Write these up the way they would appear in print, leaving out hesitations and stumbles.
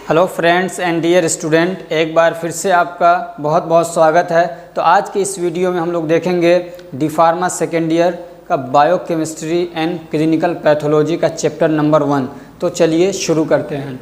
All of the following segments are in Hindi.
Hello friends and dear student, एक बार फिर से आपका बहुत बहुत स्वागत है। तो आज की इस वीडियो में हम लोग देखेंगे डी फार्मा सेकेंड ईयर का बायोकेमिस्ट्री एंड क्लिनिकल पैथोलॉजी का चैप्टर नंबर 1। तो चलिए शुरू करते हैं।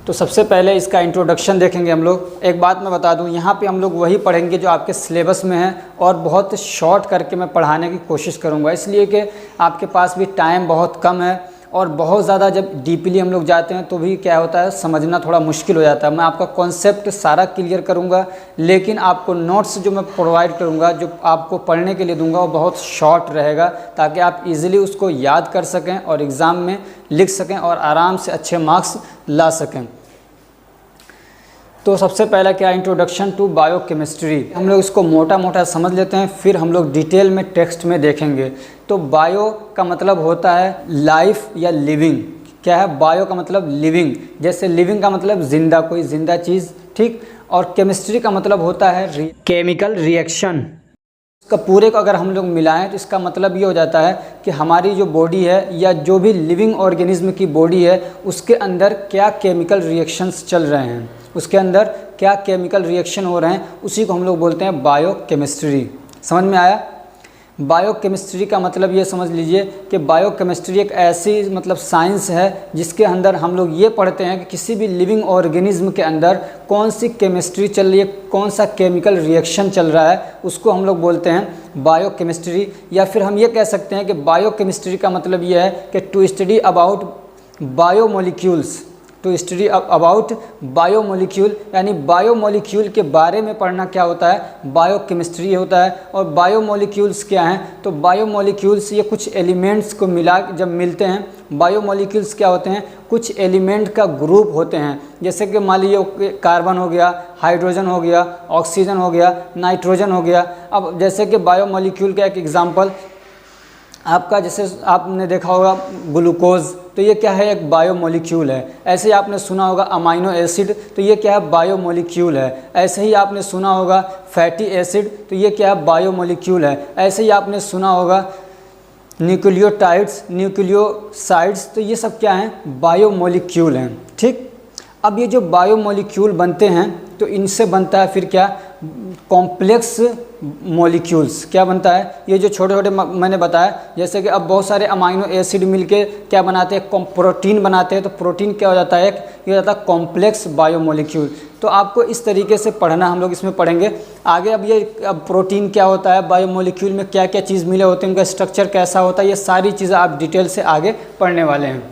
तो सबसे पहले इसका इंट्रोडक्शन देखेंगे हम लोग। एक बात मैं बता दूं, यहाँ पे हम लोग वही पढ़ेंगे जो आपके सिलेबस में है और बहुत शॉर्ट करके मैं पढ़ाने की कोशिश करूँगा, इसलिए कि आपके पास भी टाइम बहुत कम है और बहुत ज़्यादा जब डीपली हम लोग जाते हैं तो भी क्या होता है, समझना थोड़ा मुश्किल हो जाता है। मैं आपका कॉन्सेप्ट सारा क्लियर करूंगा, लेकिन आपको नोट्स जो मैं प्रोवाइड करूंगा, जो आपको पढ़ने के लिए दूंगा, वो बहुत शॉर्ट रहेगा ताकि आप इजीली उसको याद कर सकें और एग्ज़ाम में लिख सकें और आराम से अच्छे मार्क्स ला सकें। तो सबसे पहला क्या, इंट्रोडक्शन टू बायोकेमिस्ट्री। हम लोग इसको मोटा मोटा समझ लेते हैं, फिर हम लोग डिटेल में टेक्स्ट में देखेंगे। तो बायो का मतलब होता है लाइफ या लिविंग। क्या है? बायो का मतलब लिविंग, जैसे लिविंग का मतलब जिंदा, कोई जिंदा चीज़, ठीक। और केमिस्ट्री का मतलब होता है केमिकल रिएक्शन। इसका पूरे को अगर हम लोग मिलाएं तो इसका मतलब ये हो जाता है कि हमारी जो बॉडी है या जो भी लिविंग ऑर्गेनिज्म की बॉडी है, उसके अंदर क्या केमिकल रिएक्शंस चल रहे हैं, उसके अंदर क्या केमिकल रिएक्शन हो रहे हैं, उसी को हम लोग बोलते हैं बायोकेमिस्ट्री। समझ में आया? बायोकेमिस्ट्री का मतलब ये समझ लीजिए कि बायोकेमिस्ट्री एक ऐसी मतलब साइंस है जिसके अंदर हम लोग ये पढ़ते हैं कि किसी भी लिविंग ऑर्गेनिज्म के अंदर कौन सी केमिस्ट्री चल रही है, कौन सा केमिकल रिएक्शन चल रहा है, उसको हम लोग बोलते हैं बायोकेमिस्ट्री। या फिर हम ये कह सकते हैं कि बायोकेमिस्ट्री का मतलब ये है कि to study about biomolecules, to study about biomolecule, यानी बायोमोलिक्यूल के बारे में पढ़ना क्या होता है, बायोकेमिस्ट्री होता है। और बायोमोलिक्यूल्स क्या हैं? तो बायोमोलिक्यूल्स ये कुछ एलिमेंट्स को मिला जब मिलते हैं, बायोमोलिक्यूल्स क्या होते हैं, कुछ एलिमेंट का ग्रुप होते हैं। जैसे कि मान लीजिए कार्बन हो गया, हाइड्रोजन हो गया, ऑक्सीजन हो गया, नाइट्रोजन हो गया। अब जैसे कि बायोमोलिक्यूल का एक एग्जाम्पल आपका, जैसे आपने देखा होगा ग्लूकोज, तो ये क्या है, एक बायोमोलिक्यूल है। ऐसे ही आपने सुना होगा अमाइनो एसिड, तो ये क्या है, बायोमोलिक्यूल है। ऐसे ही आपने सुना होगा फैटी एसिड, तो ये क्या है, बायोमोलिक्यूल है। ऐसे ही आपने सुना होगा न्यूक्लियोटाइड्स, न्यूक्लियोसाइड्स, तो ये सब क्या हैं, बायोमोलिक्यूल हैं, ठीक। अब ये जो बायोमोलिक्यूल बनते हैं तो इनसे बनता है फिर क्या, कॉम्प्लेक्स मॉलिक्यूल्स। क्या बनता है, ये जो छोटे छोटे मैंने बताया, जैसे कि अब बहुत सारे अमाइनो एसिड मिलके क्या बनाते हैं, प्रोटीन बनाते हैं। तो प्रोटीन क्या हो जाता है, ये हो जाता है कॉम्प्लेक्स बायोमोलिक्यूल। तो आपको इस तरीके से पढ़ना, हम लोग इसमें पढ़ेंगे आगे। अब प्रोटीन क्या होता है, बायोमोलिक्यूल में क्या क्या चीज़ मिले होते हैं, उनका स्ट्रक्चर कैसा होता है, ये सारी चीज़ें आप डिटेल से आगे पढ़ने वाले हैं।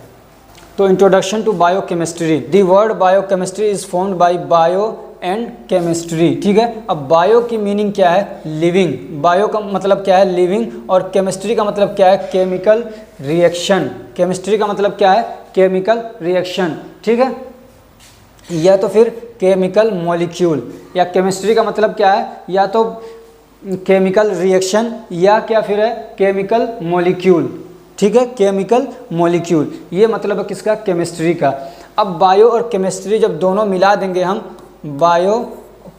तो introduction to biochemistry. The word biochemistry is formed by bio and chemistry, ठीक है। अब बायो की मीनिंग क्या है, लिविंग। बायो का मतलब क्या है, लिविंग। और केमिस्ट्री का मतलब क्या है, केमिकल रिएक्शन। केमिस्ट्री का मतलब क्या है, केमिकल रिएक्शन, ठीक है। या तो फिर केमिकल मॉलिक्यूल, या केमिस्ट्री का मतलब क्या है, या तो केमिकल रिएक्शन या क्या फिर है, केमिकल मॉलिक्यूल, ठीक है। केमिकल मॉलिक्यूल, ये मतलब है किसका, केमिस्ट्री का। अब बायो और केमिस्ट्री जब दोनों मिला देंगे हम, बायो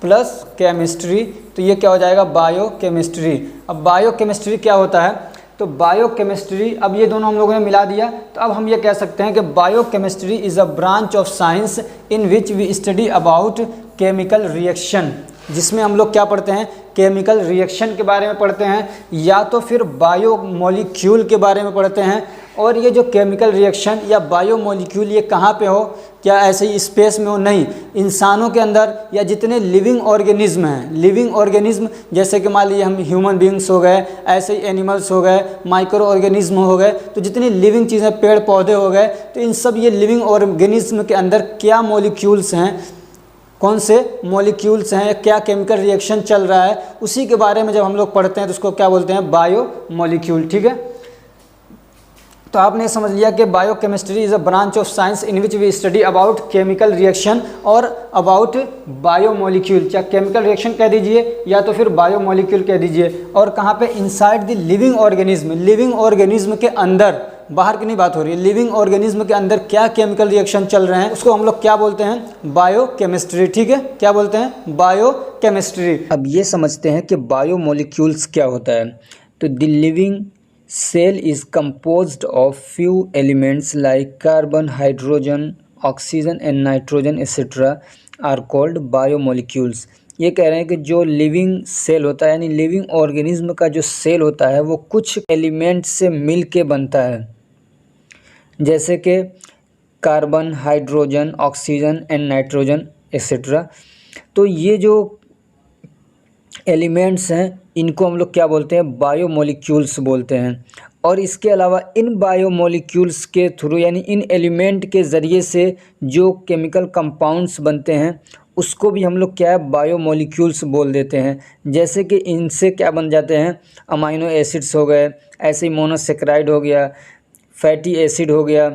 प्लस केमिस्ट्री, तो ये क्या हो जाएगा, बायोकेमिस्ट्री। अब बायोकेमिस्ट्री क्या होता है, तो बायोकेमिस्ट्री, अब ये दोनों हम लोगों ने मिला दिया, तो अब हम ये कह सकते हैं कि biochemistry is a branch of science in which we study about chemical reaction, जिसमें हम लोग क्या पढ़ते हैं, केमिकल रिएक्शन के बारे में पढ़ते हैं, या तो फिर बायोमोलिक्यूल के बारे में पढ़ते हैं। और ये जो केमिकल रिएक्शन या बायोमोलिक्यूल ये कहाँ पे हो, क्या ऐसे ही स्पेस में हो, नहीं, इंसानों के अंदर या जितने लिविंग ऑर्गेनिज्म हैं, लिविंग ऑर्गेनिज्म जैसे कि मान लीजिए हम ह्यूमन बींग्स हो गए, ऐसे ही एनिमल्स हो गए, माइक्रो ऑर्गेनिज्म हो गए, तो जितनी लिविंग चीज़ें, पेड़ पौधे हो गए, तो इन सब ये लिविंग ऑर्गेनिज्म के अंदर क्या मॉलिक्यूल्स हैं, कौन से मॉलिक्यूल्स हैं, क्या केमिकल रिएक्शन चल रहा है, उसी के बारे में जब हम लोग पढ़ते हैं तो उसको क्या बोलते हैं, बायोमोलिक्यूल, ठीक है। तो आपने समझ लिया कि biochemistry is a branch of science in which we study about chemical reaction और अबाउट बायोमोलिक्यूल। चाहे केमिकल रिएक्शन कह दीजिए या तो फिर बायोमोलिक्यूल कह दीजिए। और कहाँ पे, inside the living organism, living organism के अंदर, बाहर की नहीं बात हो रही है, लिविंग ऑर्गेनिज्म के अंदर क्या केमिकल रिएक्शन चल रहे हैं, उसको हम लोग क्या बोलते हैं, बायोकेमिस्ट्री, ठीक है। क्या बोलते हैं, बायोकेमिस्ट्री। अब ये समझते हैं कि बायोमोलिक्यूल्स क्या होता है। तो the living cell is composed of few elements like carbon, hydrogen, oxygen and nitrogen etcetera are called biomolecules. ये कह रहे हैं कि जो लिविंग सेल होता है यानी लिविंग ऑर्गेनिज्म का जो सेल होता है वो कुछ एलिमेंट से मिल के बनता है, जैसे कि carbon, hydrogen, oxygen and nitrogen etcetera. तो ये जो एलिमेंट्स हैं इनको हम लोग क्या बोलते हैं, बायोमोलिक्यूल्स बोलते हैं। और इसके अलावा इन बायोमोलिक्यूल्स के थ्रू यानी इन एलिमेंट के ज़रिए से जो केमिकल कंपाउंड्स बनते हैं उसको भी हम लोग क्या है, बायोमोलिक्यूल्स बोल देते हैं। जैसे कि इनसे क्या बन जाते हैं, अमाइनो एसिड्स हो गए, ऐसे ही मोनोसेक्राइड हो गया, फैटी एसिड हो गया,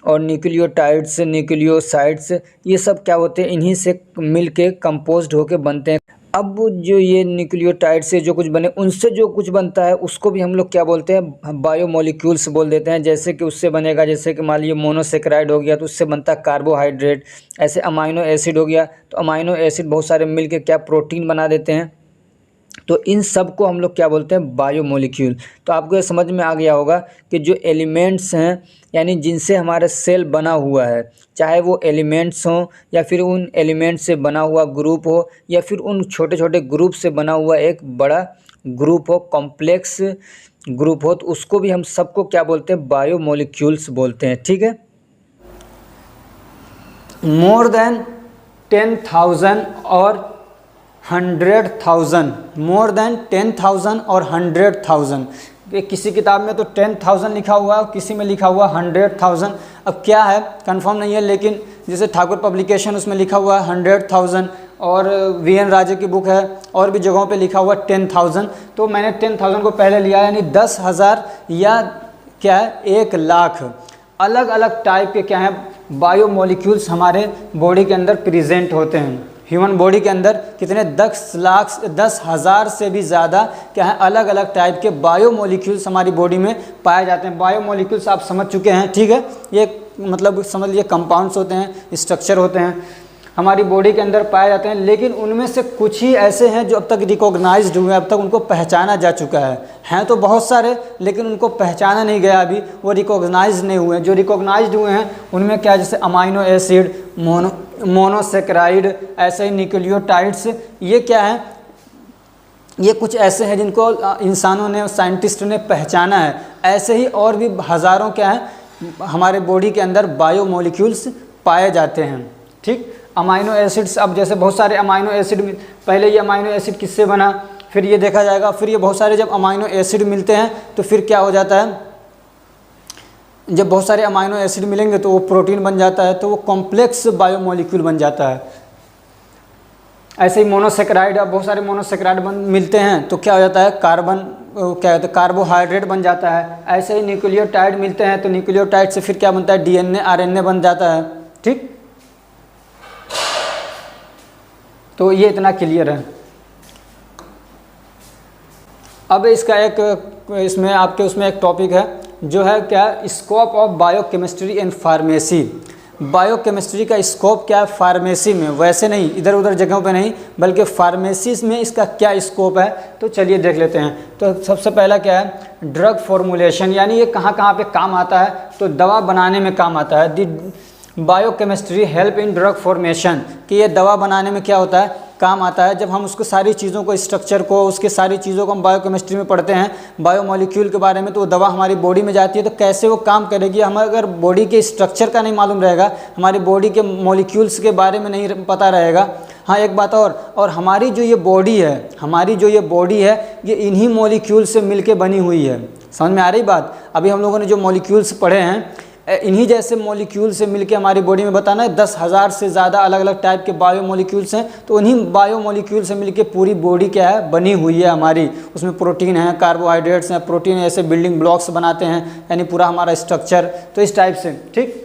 और न्यूक्लियोटाइड्स, न्यूक्लियोसाइड्स, ये सब क्या होते हैं, इन्हीं से मिल के कंपोज्ड होके बनते हैं। अब जो ये न्यूक्लियोटाइड से जो कुछ बने उनसे जो कुछ बनता है उसको भी हम लोग क्या बोलते हैं, बायोमोलिक्यूल्स बोल देते हैं। जैसे कि उससे बनेगा, जैसे कि मान लीजिए मोनोसेक्राइड हो गया तो उससे बनता है कार्बोहाइड्रेट। ऐसे अमाइनो एसिड हो गया तो अमाइनो एसिड बहुत सारे मिल के क्या प्रोटीन बना देते हैं। तो इन सब को हम लोग क्या बोलते हैं, बायोमोलिक्यूल। तो आपको ये समझ में आ गया होगा कि जो एलिमेंट्स हैं यानी जिनसे हमारा सेल बना हुआ है, चाहे वो एलिमेंट्स हों या फिर उन एलिमेंट्स से बना हुआ ग्रुप हो या फिर उन छोटे छोटे ग्रुप से बना हुआ एक बड़ा ग्रुप हो, कॉम्प्लेक्स ग्रुप हो, तो उसको भी हम सबको क्या बोलते हैं, बायोमोलिक्यूल्स बोलते हैं। ठीक है। मोर देन 10,000 और 100,000, मोर देन 10,000 और 100,000। किसी किताब में तो 10,000 लिखा हुआ है, किसी में लिखा हुआ 100,000। अब क्या है कंफर्म नहीं है, लेकिन जैसे ठाकुर पब्लिकेशन उसमें लिखा हुआ है 100,000, और वीएन राजे की बुक है और भी जगहों पे लिखा हुआ 10,000। तो मैंने 10,000 को पहले लिया, यानी 10,000 या क्या है 1,00,000 अलग अलग टाइप के क्या है बायोमोलिक्यूल्स हमारे बॉडी के अंदर प्रेजेंट होते हैं। ह्यूमन बॉडी के अंदर कितने 10,000 से भी ज़्यादा क्या है अलग अलग टाइप के बायोमोलिक्यूल्स हमारी बॉडी में पाए जाते हैं। बायोमोलिक्यूल्स आप समझ चुके हैं, ठीक है। ये मतलब समझ लीजिए कंपाउंड्स होते हैं, स्ट्रक्चर होते हैं, हमारी बॉडी के अंदर पाए जाते हैं। लेकिन उनमें से कुछ ही ऐसे हैं जो अब तक रिकॉग्नाइज्ड हुए हैं, अब तक उनको पहचाना जा चुका है। हैं तो बहुत सारे, लेकिन उनको पहचाना नहीं गया, अभी वो रिकॉग्नाइज नहीं हुए। जो रिकॉग्नाइज्ड हुए हैं उनमें क्या, जैसे अमाइनो एसिड, मोनोसेक्राइड, ऐसे ही न्यूक्लियोटाइड्स, ये क्या है, ये कुछ ऐसे हैं जिनको इंसानों ने, साइंटिस्ट ने पहचाना है। ऐसे ही और भी हज़ारों क्या है हमारे बॉडी के अंदर बायोमोलिक्यूल्स पाए जाते हैं। ठीक। अमाइनो एसिड्स, अब जैसे बहुत सारे अमाइनो एसिड, पहले ये अमाइनो एसिड किससे बना, फिर ये देखा जाएगा। फिर ये बहुत सारे जब अमाइनो एसिड मिलते हैं तो फिर क्या हो जाता है, जब बहुत सारे अमाइनो एसिड मिलेंगे तो वो प्रोटीन बन जाता है, तो वो कॉम्प्लेक्स बायोमोलिक्यूल बन जाता है। ऐसे ही मोनोसेक्राइड, अब बहुत सारे मोनोसेक्राइड मिलते हैं तो क्या हो जाता है, कार्बन, क्या कहते हैं, कार्बोहाइड्रेट बन जाता है। ऐसे ही न्यूक्लियोटाइड मिलते हैं तो न्यूक्लियोटाइड से फिर क्या बनता है, डीएनए, आरएनए बन जाता है। ठीक। तो ये इतना क्लियर है। अब इसका एक, इसमें आपके उसमें एक टॉपिक है जो है क्या, scope of biochemistry and pharmacy. Biochemistry का स्कोप क्या है फार्मेसी में, वैसे नहीं इधर उधर जगहों पे नहीं, बल्कि फार्मेसी में इसका क्या स्कोप है, तो चलिए देख लेते हैं। तो सबसे पहला क्या है, ड्रग फॉर्मुलेशन, यानी ये कहाँ कहाँ पे काम आता है, तो दवा बनाने में काम आता है। The biochemistry help in drug formation, कि ये दवा बनाने में क्या होता है, काम आता है। जब हम उसको सारी चीज़ों को, स्ट्रक्चर को, उसके सारी चीज़ों को हम बायोकेमिस्ट्री में पढ़ते हैं, बायोमोलिक्यूल के बारे में, तो वो दवा हमारी बॉडी में जाती है तो कैसे वो काम करेगी। हमें अगर बॉडी के स्ट्रक्चर का नहीं मालूम रहेगा, हमारी बॉडी के मॉलिक्यूल्स के बारे में नहीं पता रहेगा। हाँ, एक बात और हमारी जो ये बॉडी है, हमारी जो ये बॉडी है, ये इन्हीं मॉलिक्यूल से मिलके बनी हुई है। समझ में आ रही बात। अभी हम लोगों ने जो मॉलिक्यूल्स पढ़े हैं, इन्हीं जैसे मॉलिक्यूल से मिलके हमारी बॉडी में बताना है 10,000 से ज़्यादा अलग अलग टाइप के बायोमोलिक्यूल्स हैं। तो उन्हीं बायोमोलिक्यूल से मिलके पूरी बॉडी क्या है, बनी हुई है हमारी। उसमें प्रोटीन है, कार्बोहाइड्रेट्स हैं, प्रोटीन ऐसे बिल्डिंग ब्लॉक्स बनाते हैं, यानी पूरा हमारा स्ट्रक्चर। तो इस टाइप से, ठीक।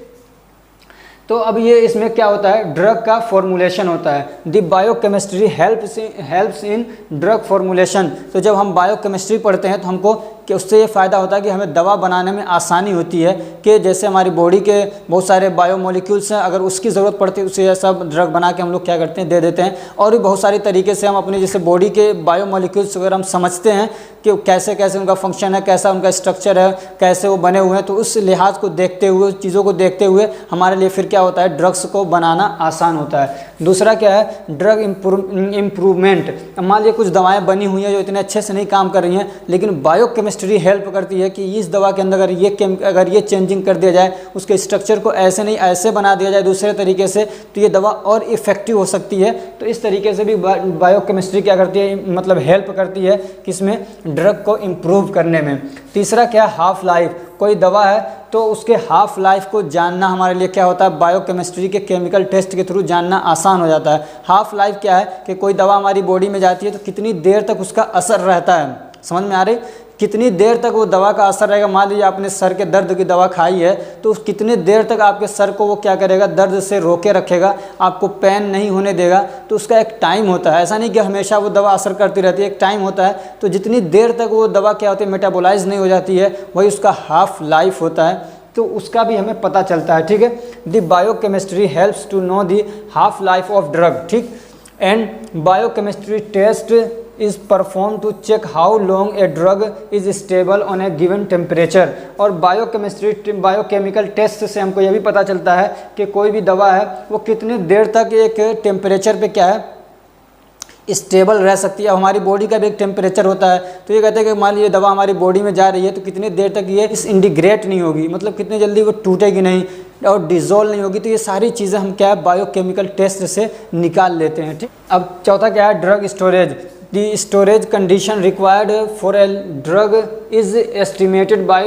तो अब ये इसमें क्या होता है, ड्रग का फॉर्मुलेशन होता है। The biochemistry helps in drug formulation. तो जब हम बायोकेमिस्ट्री पढ़ते हैं तो हमको कि उससे ये फ़ायदा होता है कि हमें दवा बनाने में आसानी होती है, कि जैसे हमारी बॉडी के बहुत सारे बायोमोलिक्यूल्स हैं, अगर उसकी ज़रूरत पड़ती है उसे ये सब ड्रग बना के हम लोग क्या करते हैं, दे देते हैं। और भी बहुत सारी तरीके से हम अपने जैसे बॉडी के बायोमोलिक्यूल्स अगर हम समझते हैं कि कैसे कैसे उनका फंक्शन है, कैसा उनका स्ट्रक्चर है, कैसे वो बने हुए हैं, तो उस लिहाज को देखते हुए, चीज़ों को देखते हुए हमारे लिए फिर क्या होता है, ड्रग्स को बनाना आसान होता है। दूसरा क्या है, ड्रग इम्प्रूवमेंट। मान लीजिए कुछ दवाएं बनी हुई हैं जो इतने अच्छे से नहीं काम कर रही हैं, लेकिन बायोकेमिस्ट्री हेल्प करती है कि इस दवा के अंदर अगर ये चेंजिंग कर दिया जाए, उसके स्ट्रक्चर को ऐसे नहीं ऐसे बना दिया जाए दूसरे तरीके से, तो ये दवा और इफेक्टिव हो सकती है। तो इस तरीके से भी बायोकेमिस्ट्री क्या करती है, मतलब हेल्प करती है किसमें, ड्रग को इम्प्रूव करने में। तीसरा क्या है, हाफ लाइफ। कोई दवा है तो उसके हाफ लाइफ को जानना हमारे लिए क्या होता है, बायोकेमिस्ट्री के केमिकल टेस्ट के थ्रू जानना आसान हो जाता है। हाफ लाइफ क्या है कि कोई दवा हमारी बॉडी में जाती है तो कितनी देर तक उसका असर रहता है, समझ में आ रही, कितनी देर तक वो दवा का असर रहेगा। मान लीजिए आपने सर के दर्द की दवा खाई है तो कितने देर तक आपके सर को वो क्या करेगा, दर्द से रोके रखेगा, आपको पेन नहीं होने देगा। तो उसका एक टाइम होता है, ऐसा नहीं कि हमेशा वो दवा असर करती रहती है, एक टाइम होता है। तो जितनी देर तक वो दवा क्या होती है, मेटाबोलाइज नहीं हो जाती है, वही उसका हाफ लाइफ होता है। तो उसका भी हमें पता चलता है, ठीक है। The biochemistry helps to know the half life of drug, ठीक। And biochemistry test is performed to check how long a drug is stable on a given temperature। और बायोकेमिकल टेस्ट से हमको यह भी पता चलता है कि कोई भी दवा है वो कितनी देर तक एक टेम्परेचर पे क्या है, स्टेबल रह सकती है। हमारी बॉडी का भी एक टेम्परेचर होता है। तो ये कहते हैं कि मान लीजिए दवा हमारी बॉडी में जा रही है तो कितनी देर तक ये डिसइंटीग्रेट नहीं होगी, मतलब कितनी जल्दी वो टूटेगी नहीं और डिज़ोल्व नहीं होगी। तो ये सारी चीज़ें हम क्या है, बायोकेमिकल टेस्ट से निकाल लेते हैं, ठीक। अब चौथा क्या है, drug storage. The storage condition required for a drug is estimated by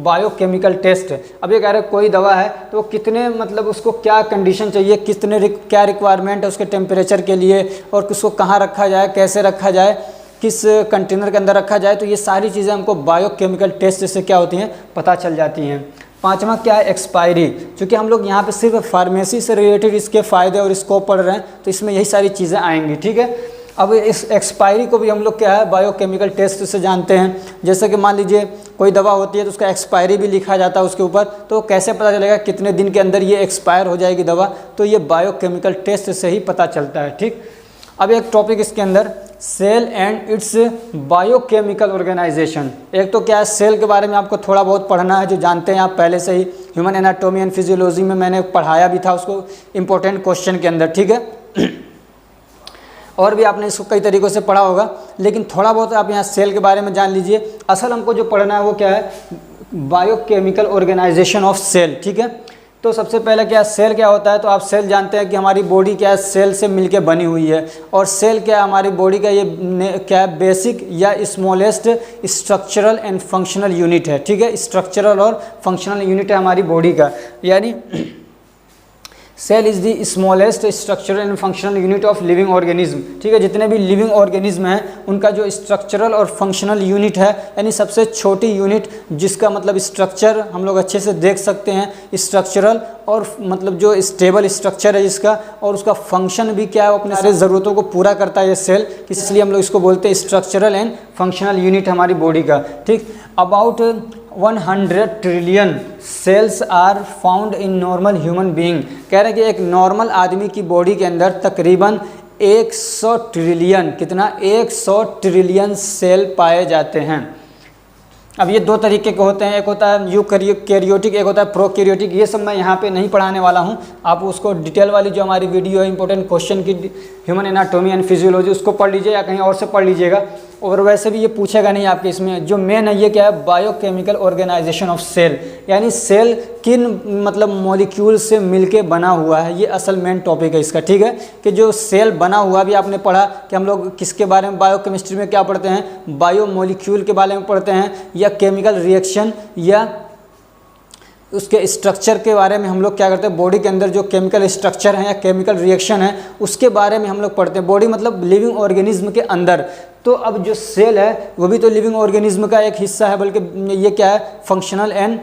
biochemical test। अब ये कह रहे हैं कोई दवा है तो कितने, मतलब उसको क्या कंडीशन चाहिए, क्या रिक्वायरमेंट है उसके टेम्परेचर के लिए, और उसको कहाँ रखा जाए, कैसे रखा जाए, किस कंटेनर के अंदर रखा जाए। तो ये सारी चीज़ें हमको बायोकेमिकल टेस्ट से क्या होती हैं, पता चल जाती हैं। पांचवा क्या है, एक्सपायरी। क्योंकि हम लोग यहाँ पे सिर्फ फार्मेसी से रिलेटेड इसके फ़ायदे और स्कोप पढ़ रहे हैं, तो इसमें यही सारी चीज़ें आएंगी, ठीक है। अब इस एक्सपायरी को भी हम लोग क्या है, बायोकेमिकल टेस्ट से जानते हैं। जैसे कि मान लीजिए कोई दवा होती है तो उसका एक्सपायरी भी लिखा जाता है उसके ऊपर, तो कैसे पता चलेगा कितने दिन के अंदर ये एक्सपायर हो जाएगी दवा, तो ये बायोकेमिकल टेस्ट से ही पता चलता है, ठीक। अब एक टॉपिक इसके अंदर, cell and its biochemical organisation. एक तो क्या है, सेल के बारे में आपको थोड़ा बहुत पढ़ना है, जो जानते हैं आप पहले से ही, ह्यूमन एनाटॉमी एंड फिजियोलॉजी में मैंने पढ़ाया भी था उसको इंपॉर्टेंट क्वेश्चन के अंदर, ठीक है। और भी आपने इसको कई तरीक़ों से पढ़ा होगा, लेकिन थोड़ा बहुत आप यहाँ सेल के बारे में जान लीजिए। असल हमको जो पढ़ना है वो क्या है, बायोकेमिकल ऑर्गेनाइजेशन ऑफ सेल, ठीक है। तो सबसे पहले क्या, सेल क्या होता है, तो आप सेल जानते हैं कि हमारी बॉडी क्या है, सेल से मिलके बनी हुई है। और सेल क्या है, हमारी बॉडी का ये क्या है, बेसिक या smallest structural and functional unit है, ठीक है। स्ट्रक्चरल और फंक्शनल यूनिट है हमारी बॉडी का, यानी cell is the smallest structural and functional unit of living organism, ठीक है। जितने भी लिविंग ऑर्गेनिज्म हैं उनका जो स्ट्रक्चरल और फंक्शनल यूनिट है, यानी सबसे छोटी यूनिट, जिसका मतलब स्ट्रक्चर हम लोग अच्छे से देख सकते हैं, स्ट्रक्चरल और मतलब जो स्टेबल स्ट्रक्चर है जिसका, और उसका फंक्शन भी क्या है, अपने सारे ज़रूरतों को पूरा करता है ये सेल, इसलिए हम लोग इसको बोलते हैं स्ट्रक्चरल एंड फंक्शनल यूनिट हमारी बॉडी का, ठीक। About 100 trillion cells are found in normal human being. कह रहे हैं कि एक नॉर्मल आदमी की बॉडी के अंदर तकरीबन 100 ट्रिलियन, कितना, 100 ट्रिलियन सेल पाए जाते हैं। अब ये दो तरीके के होते हैं, एक होता है यूकैरियोटिक, एक होता है प्रोकैरियोटिक। ये सब मैं यहाँ पे नहीं पढ़ाने वाला हूँ, आप उसको डिटेल वाली जो हमारी वीडियो है इंपॉर्टेंट क्वेश्चन की, ह्यूमन एनाटॉमी एंड फिजियोलॉजी, उसको पढ़ लीजिए या कहीं और से पढ़ लीजिएगा। और वैसे भी ये पूछेगा नहीं आपके, इसमें जो मेन है ये क्या है, बायोकेमिकल ऑर्गेनाइजेशन ऑफ सेल, यानी सेल किन मतलब मॉलिक्यूल से मिलके बना हुआ है, ये असल मेन टॉपिक है इसका, ठीक है। कि जो सेल बना हुआ भी आपने पढ़ा कि हम लोग किसके बारे में, बायोकेमिस्ट्री में क्या पढ़ते हैं, बायोमोलिक्यूल के बारे में पढ़ते हैं, या केमिकल रिएक्शन या उसके स्ट्रक्चर के बारे में हम लोग क्या करते हैं, बॉडी के अंदर जो केमिकल स्ट्रक्चर है या केमिकल रिएक्शन है उसके बारे में हम लोग पढ़ते हैं। बॉडी मतलब लिविंग ऑर्गेनिज्म के अंदर। तो अब जो सेल है वो भी तो लिविंग ऑर्गेनिज्म का एक हिस्सा है, बल्कि ये क्या है, functional and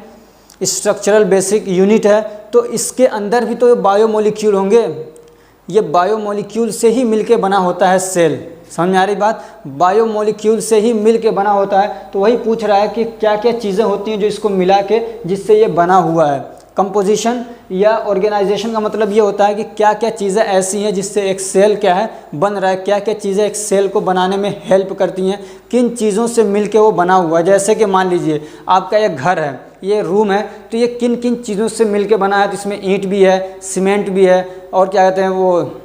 structural basic unit है। तो इसके अंदर भी तो बायोमोलिक्यूल होंगे, ये बायोमोलिक्यूल से ही मिलके बना होता है सेल, समझ में आ रही बात। बायोमोलिक्यूल से ही मिल के बना होता है। तो वही पूछ रहा है कि क्या क्या चीज़ें होती हैं जो इसको मिला के जिससे ये बना हुआ है। कंपोजिशन या ऑर्गेनाइजेशन का मतलब ये होता है कि क्या क्या चीज़ें ऐसी हैं जिससे एक सेल क्या है बन रहा है, क्या क्या चीज़ें एक सेल को बनाने में हेल्प करती हैं, किन चीज़ों से मिलके वो बना हुआ है। जैसे कि मान लीजिए आपका एक घर है, ये रूम है, तो ये किन किन चीज़ों से मिलके बना है। तो इसमें ईंट भी है, सीमेंट भी है, और क्या कहते हैं वो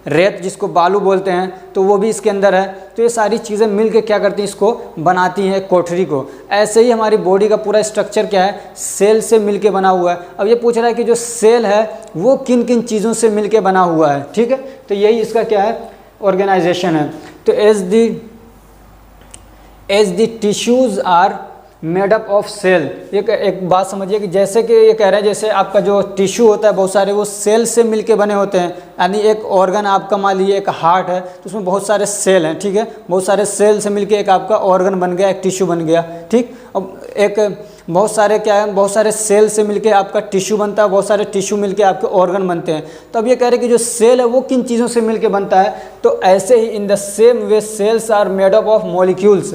रेत जिसको बालू बोलते हैं, तो वो भी इसके अंदर है। तो ये सारी चीज़ें मिलके क्या करती हैं, इसको बनाती हैं कोठरी को। ऐसे ही हमारी बॉडी का पूरा स्ट्रक्चर क्या है, सेल से मिलके बना हुआ है। अब ये पूछ रहा है कि जो सेल है वो किन किन चीज़ों से मिलके बना हुआ है, ठीक है। तो यही इसका क्या है, ऑर्गेनाइजेशन है। तो as the tissues are made up of cell. ये एक बात समझिए कि जैसे कि ये कह रहे हैं जैसे आपका जो टिश्यू होता है बहुत सारे वो सेल से मिलके बने होते हैं। यानी एक ऑर्गन आपका मान लीजिए एक हार्ट है, तो उसमें बहुत सारे सेल हैं, ठीक है। बहुत सारे सेल से मिलके एक आपका ऑर्गन बन गया, एक टिश्यू बन गया, ठीक। अब एक बहुत सारे क्या है, बहुत सारे सेल से मिलके आपका टिश्यू बनता है, बहुत सारे टिश्यू मिलके आपके ऑर्गन बनते हैं। तो अब ये कह रहे हैं कि जो सेल है वो किन चीज़ों से मिलके बनता है। तो ऐसे ही in the same way cells are made up of molecules.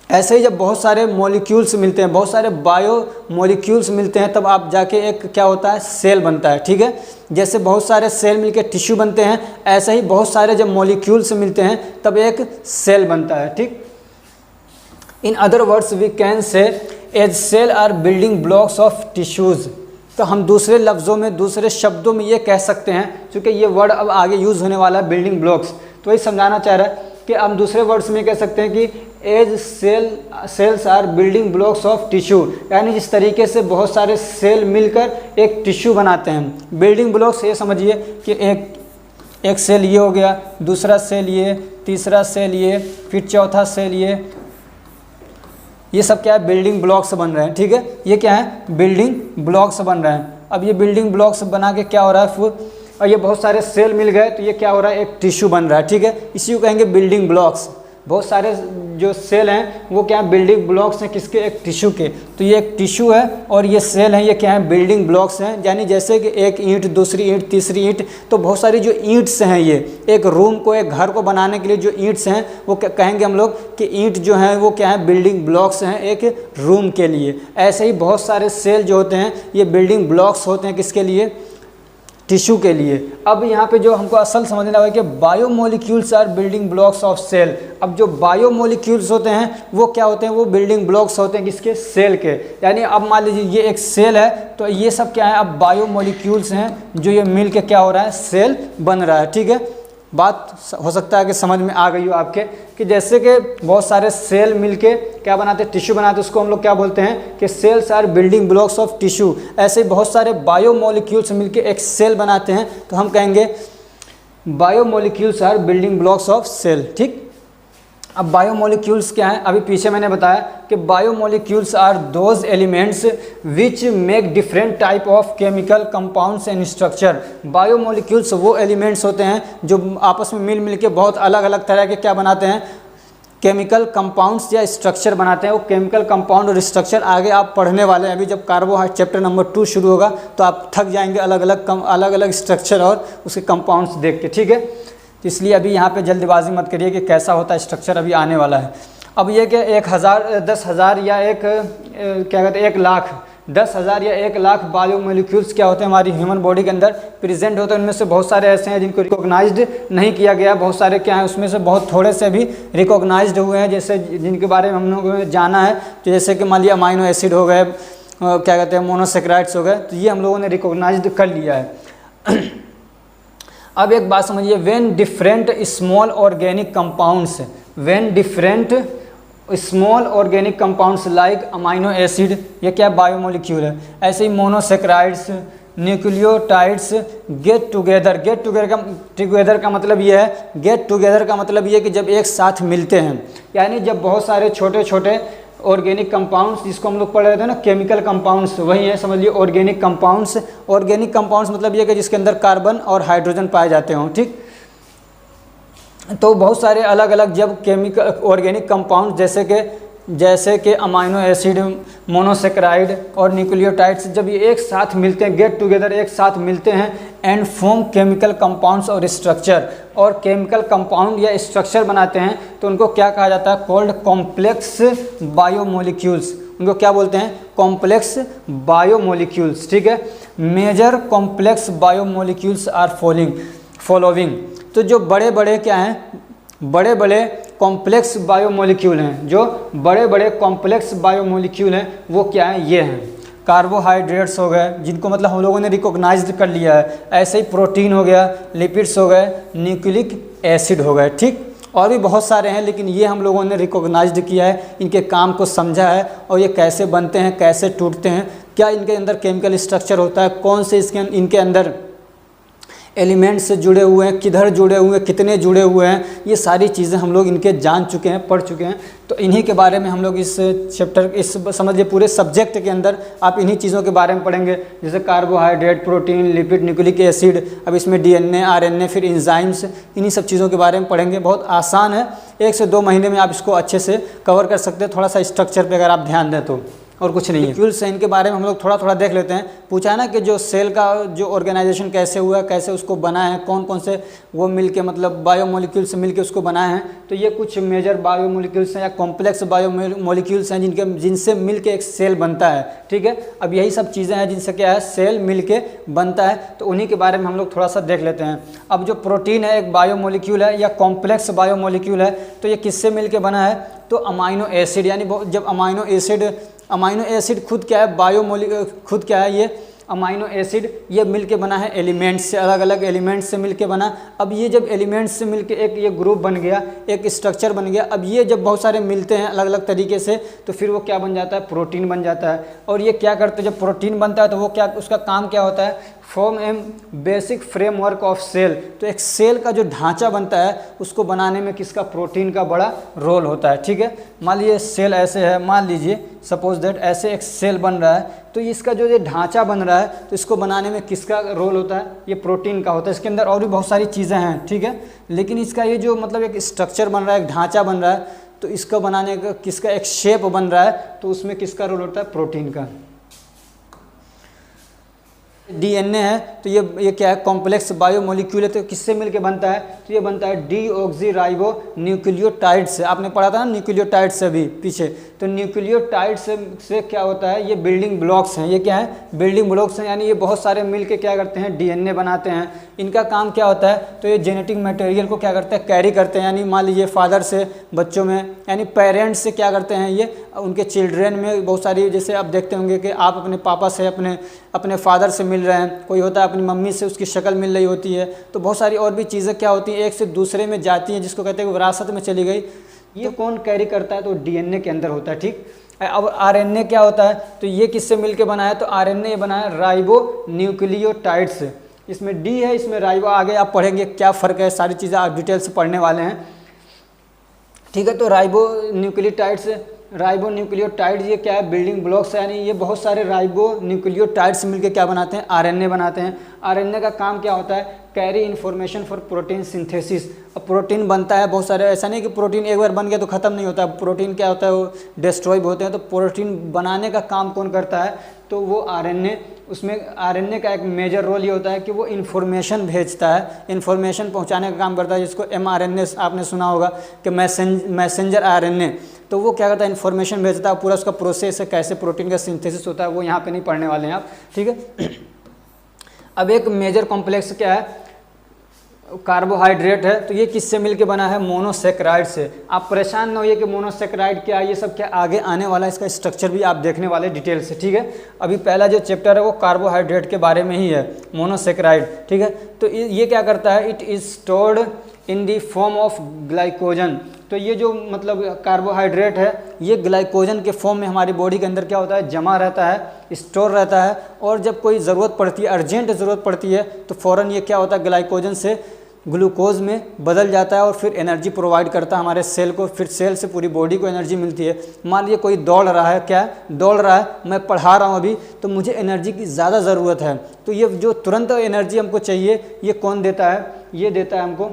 ऐसे ही जब बहुत सारे मॉलिक्यूल्स मिलते हैं, बहुत सारे बायो मॉलिक्यूल्स मिलते हैं, तब आप जाके एक क्या होता है, सेल बनता है, ठीक है। जैसे बहुत सारे सेल मिलके टिश्यू बनते हैं, ऐसे ही बहुत सारे जब मॉलिक्यूल्स मिलते हैं तब एक सेल बनता है, ठीक। In other words we can say as cell are building blocks of tissues. तो हम दूसरे लफ्ज़ों में, दूसरे शब्दों में ये कह सकते हैं, क्योंकि ये वर्ड अब आगे यूज़ होने वाला है, बिल्डिंग ब्लॉक्स। तो ये समझाना चाह रहा है कि हम दूसरे वर्ड्स में कह सकते हैं कि as cells are building blocks of tissue, यानी जिस तरीके से बहुत सारे सेल मिलकर एक टिश्यू बनाते हैं। बिल्डिंग ब्लॉक्स ये समझिए कि एक सेल ये हो गया, दूसरा सेल ये, तीसरा सेल ये, फिर चौथा सेल ये सब क्या है, बिल्डिंग ब्लॉक्स बन रहे हैं, ठीक है। ये क्या है, बिल्डिंग ब्लॉक्स बन रहे हैं। अब ये बिल्डिंग ब्लॉक्स बना के क्या हो रहा है, और ये बहुत सारे सेल मिल गए तो ये क्या हो रहा है, एक टिश्यू बन रहा है, ठीक है। इसी को कहेंगे बिल्डिंग ब्लॉक्स। बहुत सारे जो सेल हैं वो क्या है, बिल्डिंग ब्लॉक्स हैं, किसके, एक टिश्यू के। तो ये एक टिश्यू है और ये सेल हैं, ये क्या है, बिल्डिंग ब्लॉक्स हैं। यानी जैसे कि एक ईंट, दूसरी ईंट, तीसरी ईंट, तो बहुत सारी जो ईंट्स हैं, ये एक रूम को, एक घर को बनाने के लिए जो ईंट्स हैं वो कहेंगे हम लोग कि ईंट जो हैं वो क्या है, बिल्डिंग ब्लॉक्स हैं एक रूम के लिए। ऐसे ही बहुत सारे सेल जो होते हैं ये बिल्डिंग ब्लॉक्स होते हैं, किसके लिए, टिश्यू के लिए। अब यहाँ पे जो हमको असल समझना होगा कि biomolecules are building blocks of cell. अब जो बायोमोलिक्यूल्स होते हैं वो क्या होते हैं, वो बिल्डिंग ब्लॉक्स होते हैं, किसके, सेल के। यानी अब मान लीजिए ये एक सेल है, तो ये सब क्या है, अब बायोमोलिक्यूल्स हैं जो ये मिल के क्या हो रहा है, सेल बन रहा है, ठीक है। बात हो सकता है कि समझ में आ गई हो आपके, कि जैसे कि बहुत सारे सेल मिलके क्या बनाते हैं, टिश्यू बनाते हैं, उसको हम लोग क्या बोलते हैं कि cells are building blocks of tissue. ऐसे ही बहुत सारे बायोमोलिक्यूल्स मिलके एक सेल बनाते हैं, तो हम कहेंगे biomolecules are building blocks of cell, ठीक। अब बायोमोलिक्यूल्स क्या हैं, अभी पीछे मैंने बताया कि biomolecules are those elements which make different type of chemical compounds and structure. Biomolecules वो एलिमेंट्स होते हैं जो आपस में मिल के बहुत अलग अलग तरह के क्या बनाते हैं, केमिकल कंपाउंड्स या स्ट्रक्चर बनाते हैं। वो केमिकल कंपाउंड और स्ट्रक्चर आगे आप पढ़ने वाले हैं। अभी जब कार्बोहाइड्रेट चैप्टर नंबर 2 शुरू होगा तो आप थक जाएंगे अलग अलग स्ट्रक्चर और उसके कंपाउंड्स देख के, ठीक है। तो इसलिए अभी यहाँ पे जल्दबाजी मत करिए कि कैसा होता है स्ट्रक्चर, अभी आने वाला है। अब ये कि 1000, 10,000 या क्या कहते हैं 1 लाख, 10,000 या 1 लाख बायोमोलिक्यूल्स क्या होते हैं हमारी ह्यूमन बॉडी के अंदर प्रेजेंट होते हैं। उनमें से बहुत सारे ऐसे हैं जिनको रिकॉग्नाइज्ड नहीं किया गया, बहुत सारे क्या हैं उसमें से बहुत थोड़े से भी रिकॉग्नाइज्ड हुए हैं, जैसे जिनके बारे में हम लोगों ने जाना है। तो जैसे कि मान लिया अमाइनो एसिड हो गए, क्या कहते हैं मोनोसेक्राइड्स हो गए, तो ये हम लोगों ने रिकॉग्नाइज्ड कर लिया है। अब एक बात समझिए, when different small organic compounds, when different small organic compounds like amino acid, ये क्या बायोमोलिक्यूल है। ऐसे ही मोनोसेक्राइड्स, न्यूक्लियोटाइड्स गेट टुगेदर का मतलब ये है, गेट टुगेदर का मतलब ये है कि जब एक साथ मिलते हैं, यानी जब बहुत सारे छोटे छोटे ऑर्गेनिक कंपाउंड्स, जिसको हम लोग पढ़ रहे थे ना केमिकल कंपाउंड्स, वही है समझ लिए ऑर्गेनिक कंपाउंड्स। ऑर्गेनिक कंपाउंड्स मतलब ये कि जिसके अंदर कार्बन और हाइड्रोजन पाए जाते हों, ठीक। तो बहुत सारे अलग अलग जब केमिकल ऑर्गेनिक कंपाउंड जैसे कि जैसे कि अमाइनो एसिड, मोनोसेक्राइड और न्यूक्लियोटाइड्स, जब ये एक साथ मिलते हैं, गेट टुगेदर एक साथ मिलते हैं एंड फॉर्म केमिकल कंपाउंड्स और स्ट्रक्चर, और केमिकल कंपाउंड या स्ट्रक्चर बनाते हैं, तो उनको क्या कहा जाता है? Called complex biomolecules. उनको क्या बोलते हैं? Complex biomolecules. ठीक है, major complex biomolecules are following. तो जो बड़े बड़े क्या हैं? बड़े बड़े कॉम्प्लेक्स बायोमोलिक्यूल हैं, जो बड़े बड़े कॉम्प्लेक्स बायोमोलिक्यूल हैं वो क्या हैं? ये हैं कार्बोहाइड्रेट्स हो गए, जिनको मतलब हम लोगों ने रिकॉग्नाइज्ड कर लिया है। ऐसे ही प्रोटीन हो गया, लिपिड्स हो गए, न्यूक्लिक एसिड हो गए। ठीक, और भी बहुत सारे हैं, लेकिन ये हम लोगों ने रिकॉग्नाइज्ड किया है, इनके काम को समझा है, और ये कैसे बनते हैं, कैसे टूटते हैं, क्या इनके अंदर केमिकल स्ट्रक्चर होता है, कौन से इनके अंदर एलिमेंट्स से जुड़े हुए हैं, किधर जुड़े हुए हैं, कितने जुड़े हुए हैं, ये सारी चीज़ें हम लोग इनके जान चुके हैं, पढ़ चुके हैं। तो इन्हीं के बारे में हम लोग इस चैप्टर, इस समझिए पूरे सब्जेक्ट के अंदर आप इन्हीं चीज़ों के बारे में पढ़ेंगे, जैसे carbohydrate, protein, lipid, nucleic acid, अब इसमें डीएनए, आरएनए, फिर एंजाइम्स, इन्हीं सब चीज़ों के बारे में पढ़ेंगे। बहुत आसान है, 1 से 2 महीने में आप इसको अच्छे से कवर कर सकते हैं, थोड़ा सा स्ट्रक्चर पर अगर आप ध्यान दें तो, और कुछ नहीं है। मॉलिक्यूल्स हैं, इनके बारे में हम लोग थोड़ा थोड़ा देख लेते हैं। पूछा है ना कि जो सेल का जो ऑर्गेनाइजेशन कैसे हुआ है, कैसे उसको बना है, कौन कौन से वो मिलके मतलब बायोमोलिक्यूल्स से मिलके उसको बनाए हैं। तो ये कुछ मेजर बायोमोलिक्यूल्स हैं या कॉम्प्लेक्स बायोमोलिक्यूल्स हैं जिनसे मिलके एक सेल बनता है। ठीक है, अब यही सब चीज़ें हैं जिनसे क्या है? सेल मिलके बनता है। तो उन्हीं के बारे में हम लोग थोड़ा सा देख लेते हैं। अब जो प्रोटीन है एक बायोमोलिक्यूल है या कॉम्प्लेक्स बायोमोलिक्यूल है, तो ये किससे मिलके बना है? तो अमाइनो एसिड, यानी जब अमाइनो एसिड खुद क्या है? खुद क्या है? ये अमाइनो एसिड ये मिलके बना है एलिमेंट्स से, अलग अलग एलिमेंट्स से मिलके बना। अब ये जब एलिमेंट्स से मिलके एक ये ग्रुप बन गया, एक स्ट्रक्चर बन गया। अब ये जब बहुत सारे मिलते हैं अलग अलग तरीके से, तो फिर वो क्या बन जाता है? प्रोटीन बन जाता है। और ये क्या करते हैं? जब प्रोटीन बनता है तो वो क्या, उसका काम क्या होता है? Form am basic framework of cell. तो एक सेल का जो ढांचा बनता है उसको बनाने में किसका? प्रोटीन का बड़ा रोल होता है। ठीक है, मान लीजिए सेल ऐसे है, मान लीजिए सपोज दैट ऐसे एक सेल बन रहा है, तो इसका जो ये ढांचा बन रहा है तो इसको बनाने में किसका रोल होता है? ये प्रोटीन का होता है। इसके अंदर और भी बहुत सारी चीज़ें हैं, ठीक है, लेकिन इसका ये जो मतलब एक स्ट्रक्चर बन रहा है, एक ढांचा बन रहा है, तो इसको बनाने का किसका एक शेप बन रहा है, तो उसमें किसका रोल होता है? प्रोटीन का। डीएनए है तो ये क्या है? कॉम्प्लेक्स बायोमोलिक्यूल है, तो किससे मिलके बनता है? तो ये बनता है डीऑक्सीराइबो न्यूक्लियोटाइड से। आपने पढ़ा था ना न्यूक्लियोटाइड से अभी पीछे। तो न्यूक्लियोटाइड से क्या होता है? ये बिल्डिंग ब्लॉक्स हैं। ये क्या है? बिल्डिंग ब्लॉक्स हैं, यानी ये बहुत सारे मिलके क्या करते हैं? डीएनए बनाते हैं। इनका काम क्या होता है? तो ये जेनेटिक मटेरियल को क्या करते हैं? कैरी करते हैं। यानी मान लीजिए फादर से बच्चों में, यानी पेरेंट्स से क्या करते हैं? ये उनके चिल्ड्रेन में बहुत सारी, जैसे आप देखते होंगे कि आप अपने पापा से अपने फादर से मिल रहे हैं, कोई होता है अपनी मम्मी से उसकी शक्ल मिल रही होती है। तो बहुत सारी और भी चीज़ें क्या होती हैं? एक से दूसरे में जाती हैं, जिसको कहते हैं विरासत में चली गई। ये कौन कैरी करता है? तो डीएनए के अंदर होता है। ठीक, अब आरएनए क्या होता है? तो ये किससे मिलके बना है? तो आरएनए ये बना है राइबो न्यूक्लियोटाइड से। इसमें डी है, इसमें राइबो। आगे आप पढ़ेंगे क्या फ़र्क है, सारी चीज़ें आप डिटेल से पढ़ने वाले हैं। ठीक है, तो राइबो न्यूक्लियोटाइड ये क्या है? बिल्डिंग ब्लॉक्स है, यानी ये बहुत सारे राइबो न्यूक्लियोटाइड से मिलकर क्या बनाते हैं? आरएनए बनाते हैं। आरएनए का काम क्या होता है? Carry information for protein synthesis. अब प्रोटीन बनता है बहुत सारे, ऐसा नहीं कि प्रोटीन एक बार बन गया तो ख़त्म नहीं होता। प्रोटीन क्या होता है? वो डिस्ट्रॉय होते हैं। तो प्रोटीन बनाने का काम कौन करता है? तो वो आरएनए। उसमें आरएनए का एक मेजर रोल ये होता है कि वो इन्फॉर्मेशन भेजता है, इन्फॉर्मेशन पहुंचाने का काम करता है, जिसको एमआरएनए आपने सुना होगा कि मैसेंजर आरएनए। तो वो क्या करता है? इन्फॉर्मेशन भेजता है। पूरा उसका प्रोसेस है, कैसे प्रोटीन का सिंथेसिस होता है, वो यहाँ पे नहीं पढ़ने वाले हैं आप। ठीक है, अब एक मेजर कॉम्प्लेक्स क्या है? कार्बोहाइड्रेट है। तो ये किससे मिलके बना है? मोनोसेक्राइड से। आप परेशान न होइए कि मोनोसेक्राइड क्या है, ये सब क्या आगे आने वाला है, इसका स्ट्रक्चर भी आप देखने वाले डिटेल से। ठीक है, अभी पहला जो चैप्टर है वो कार्बोहाइड्रेट के बारे में ही है, मोनोसेक्राइड। ठीक है, तो ये क्या करता है? It is stored in the form of glycogen. तो ये जो मतलब कार्बोहाइड्रेट है, ये ग्लाइकोजन के फॉर्म में हमारी बॉडी के अंदर क्या होता है? जमा रहता है, स्टोर रहता है। और जब कोई ज़रूरत पड़ती है, अर्जेंट ज़रूरत पड़ती है, तो फ़ौरन ये क्या होता है? ग्लाइकोजन से ग्लूकोज में बदल जाता है और फिर एनर्जी प्रोवाइड करता है हमारे सेल को। फिर सेल से पूरी बॉडी को एनर्जी मिलती है। मान लीजिए कोई दौड़ रहा है, क्या दौड़ रहा है, मैं पढ़ा रहा हूँ अभी, तो मुझे एनर्जी की ज़्यादा ज़रूरत है। तो ये जो तुरंत एनर्जी हमको चाहिए, ये कौन देता है? ये देता है हमको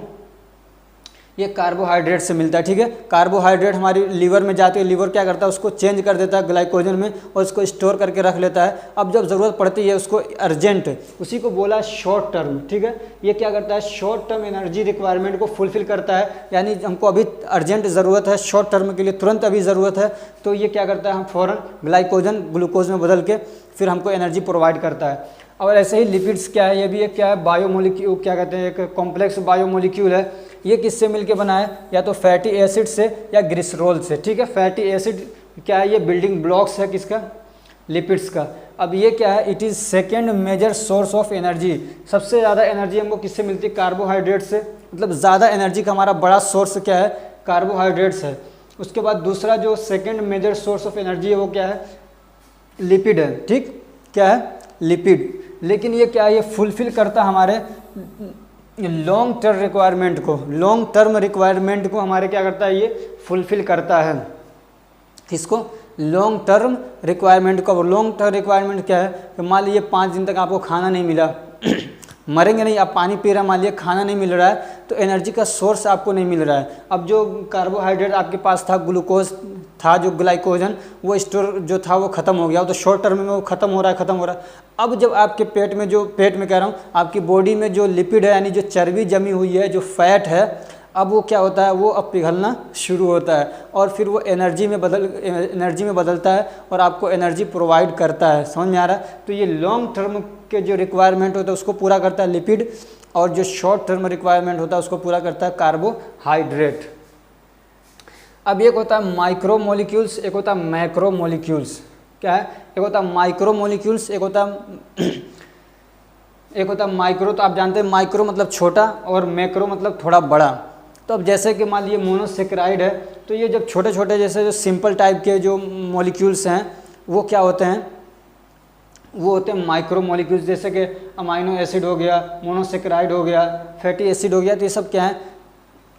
ये कार्बोहाइड्रेट से मिलता है, ठीक है। कार्बोहाइड्रेट हमारी लीवर में जाती है, लीवर क्या करता है उसको चेंज कर देता है ग्लाइकोजन में और उसको स्टोर करके रख लेता है। अब जब ज़रूरत पड़ती है उसको अर्जेंट, उसी को बोला शॉर्ट टर्म, ठीक है। ये क्या करता है, शॉर्ट टर्म एनर्जी रिक्वायरमेंट को फुलफिल करता है, यानी हमको अभी अर्जेंट ज़रूरत है, शॉर्ट टर्म के लिए तुरंत अभी ज़रूरत है, तो ये क्या करता है, हम फ़ौरन ग्लाइकोजन ग्लूकोज में बदल के फिर हमको एनर्जी प्रोवाइड करता है। और ऐसे ही लिपिड्स क्या है, ये भी एक क्या है, बायोमोलिक्यूल, क्या कहते हैं, एक कॉम्प्लेक्स बायोमोलिक्यूल है। ये किससे मिलके बना है, या तो फैटी एसिड से या ग्लिसरॉल से, ठीक है। फैटी एसिड क्या है, ये बिल्डिंग ब्लॉक्स है किसका, लिपिड्स का। अब ये क्या है, it is second major source of energy. सबसे ज़्यादा एनर्जी हमको किससे मिलती है, कार्बोहाइड्रेट से, मतलब ज़्यादा एनर्जी का हमारा बड़ा सोर्स क्या है, कार्बोहाइड्रेट्स है। उसके बाद दूसरा जो second major source of energy है वो क्या है, लिपिड है, ठीक, क्या है, लिपिड। लेकिन ये क्या है, ये फुलफिल करता हमारे लॉन्ग टर्म रिक्वायरमेंट को, लॉन्ग टर्म रिक्वायरमेंट को हमारे क्या करता है, ये फुलफिल करता है। किसको, लॉन्ग टर्म रिक्वायरमेंट को। लॉन्ग टर्म रिक्वायरमेंट क्या है कि मान लीजिए 5 दिन तक आपको खाना नहीं मिला मरेंगे नहीं, आप पानी पी रहे हैं, मान लीजिए खाना नहीं मिल रहा है, तो एनर्जी का सोर्स आपको नहीं मिल रहा है। अब जो कार्बोहाइड्रेट आपके पास था, ग्लूकोज था, जो ग्लाइकोजन, वो स्टोर जो था वो ख़त्म हो गया, तो शॉर्ट टर्म में वो ख़त्म हो रहा है। अब जब आपके पेट में, जो पेट में कह रहा हूँ, आपकी बॉडी में जो लिपिड है, यानी जो चर्बी जमी हुई है, जो फैट है, अब वो क्या होता है, वो अब पिघलना शुरू होता है और फिर वो एनर्जी में बदलता है और आपको एनर्जी प्रोवाइड करता है। समझ में आ रहा है। तो ये लॉन्ग टर्म के जो रिक्वायरमेंट होता है उसको पूरा करता है लिपिड, और जो शॉर्ट टर्म रिक्वायरमेंट होता है उसको पूरा करता है कार्बोहाइड्रेट। अब एक होता है माइक्रो मॉलिक्यूल्स, एक होता है मैक्रो मॉलिक्यूल्स। क्या है, एक होता है माइक्रो मॉलिक्यूल्स, एक होता है माइक्रो। तो आप जानते हैं माइक्रो मतलब छोटा और मैक्रो मतलब थोड़ा बड़ा। तो अब जैसे कि मान लीजिए मोनोसेक्राइड है, तो ये जब छोटे छोटे जैसे जो सिंपल टाइप के जो मॉलिक्यूल्स हैं वो क्या होते हैं, वो होते हैं माइक्रो मॉलिक्यूल्स। जैसे कि अमाइनो एसिड हो गया, मोनोसेक्राइड हो गया, फैटी एसिड हो गया, तो ये सब क्या है,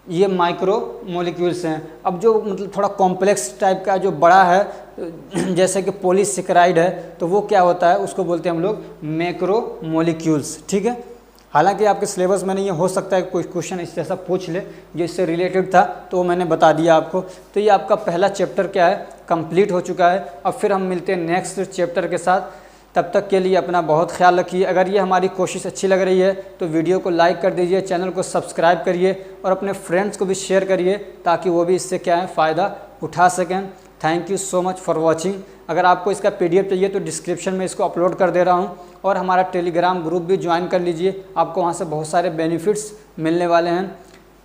ये माइक्रो मॉलिक्यूल्स हैं। अब जो मतलब थोड़ा कॉम्प्लेक्स टाइप का जो बड़ा है, जैसे कि पॉलीसेक्राइड है, तो वो क्या होता है, उसको बोलते हैं हम लोग मैक्रो मॉलिक्यूल्स, ठीक है। हालांकि आपके सिलेबस में नहीं, ये हो सकता है कोई क्वेश्चन इस जैसा पूछ ले जो इससे रिलेटेड था, तो वो मैंने बता दिया आपको। तो ये आपका पहला चैप्टर क्या है, कंप्लीट हो चुका है। अब फिर हम मिलते हैं नेक्स्ट चैप्टर के साथ। तब तक के लिए अपना बहुत ख्याल रखिए। अगर ये हमारी कोशिश अच्छी लग रही है तो वीडियो को लाइक कर दीजिए, चैनल को सब्सक्राइब करिए और अपने फ्रेंड्स को भी शेयर करिए ताकि वो भी इससे क्या है फ़ायदा उठा सकें। Thank you so much for watching. अगर आपको इसका PDF चाहिए तो डिस्क्रिप्शन में इसको अपलोड कर दे रहा हूँ, और हमारा टेलीग्राम ग्रुप भी ज्वाइन कर लीजिए, आपको वहाँ से बहुत सारे बेनिफिट्स मिलने वाले हैं।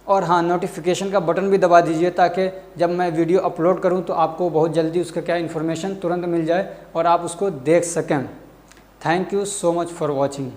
और हाँ, नोटिफिकेशन का बटन भी दबा दीजिए ताकि जब मैं वीडियो अपलोड करूँ तो आपको बहुत जल्दी उसका क्या इन्फॉर्मेशन तुरंत मिल जाए और आप उसको देख सकें। Thank you so much for watching.